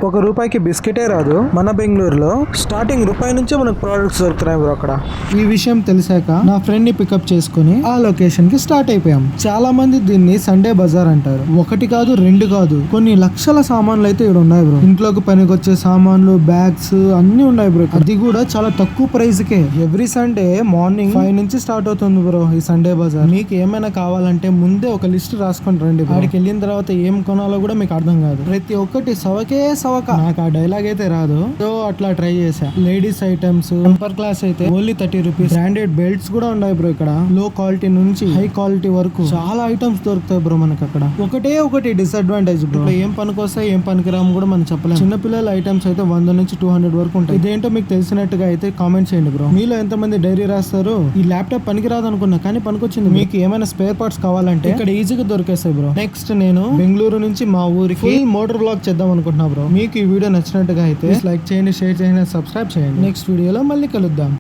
ఒక రూపాయికి బిస్కెటే రాదు. మన బెంగళూరులో స్టార్టింగ్ రూపాయి నుంచే మనకు ప్రోడక్ట్స్ దొరుకుతున్నాయి బ్రో. అక్కడ ఈ విషయం తెలిసాక నా ఫ్రెండ్ ని పికప్ చేసుకుని ఆ లొకేషన్ కి స్టార్ట్ అయిపోయాం. చాలా మంది దీన్ని సండే బజార్ అంటారు. ఒకటి కాదు, రెండు కాదు, కొన్ని లక్షల సామాన్లు అయితే ఇక్కడ ఉన్నాయి బ్రో. ఇంట్లోకి పనికొచ్చే సామాన్లు, బ్యాగ్స్ అన్ని ఉన్నాయి బ్రో. అది కూడా చాలా తక్కువ ప్రైస్ కే. ఎవ్రీ సండే మార్నింగ్ 5 నుంచి స్టార్ట్ అవుతుంది బ్రో ఈ సండే బజార్. మీకు ఏమైనా కావాలంటే ముందే ఒక లిస్ట్ రాసుకొని రండి. అక్కడికి వెళ్ళిన తర్వాత ఏం కొనాలో కూడా మీకు అర్థం కాదు. ప్రతి ఒక్కటి సవకే సవక. నాకు ఆ డైలాగ్ అయితే రాదు, సో అట్లా ట్రై చేసా. లేడీస్ ఐటమ్స్ టెంపర్ క్లాస్ అయితే ఓన్లీ 30 రూపీస్. బ్రాండెడ్ బెల్ట్స్ కూడా ఉన్నాయి బ్రో. ఇక్కడ లో క్వాలిటీ నుంచి హై క్వాలిటీ వరకు చాలా ఐటమ్స్ దొరుకుతాయి బ్రో మనకి అక్కడ. ఒకటి డిసడ్వాంటేజ్ బ్రో, ఏం పనికొస్తాయి ఏం పనికిరాము కూడా మనం చెప్పలేము. చిన్నపిల్లల ఐటమ్స్ అయితే 100 నుంచి 200 వరకు ఉంటాయి. ఇదేంటో మీకు తెలిసినట్టుగా అయితే కామెంట్ చేయండి బ్రో. మీలో ఎంతమంది డైరీ రాస్తారు? ఈ ల్యాప్టాప్ పనికిరాదు అనుకున్నా కానీ పనికొచ్చింది. మీకు ఏమైనా స్పేర్ పార్ట్స్ కావాలంటే ఇక్కడ ఈజీగా దొరికేస్తాయి బ్రో. నెక్స్ట్ నేను బెంగళూరు నుంచి మా ఊరికి మోటార్ బ్లాగ్ చేద్దాం అనుకుంటున్నా బ్రో. మీకు ఈ వీడియో నచ్చినట్టుగా అయితే లైక్ చేయండి, షేర్ చేయండి, సబ్స్క్రైబ్ చేయండి. నెక్స్ట్ వీడియోలో మళ్ళీ కలుద్దాం.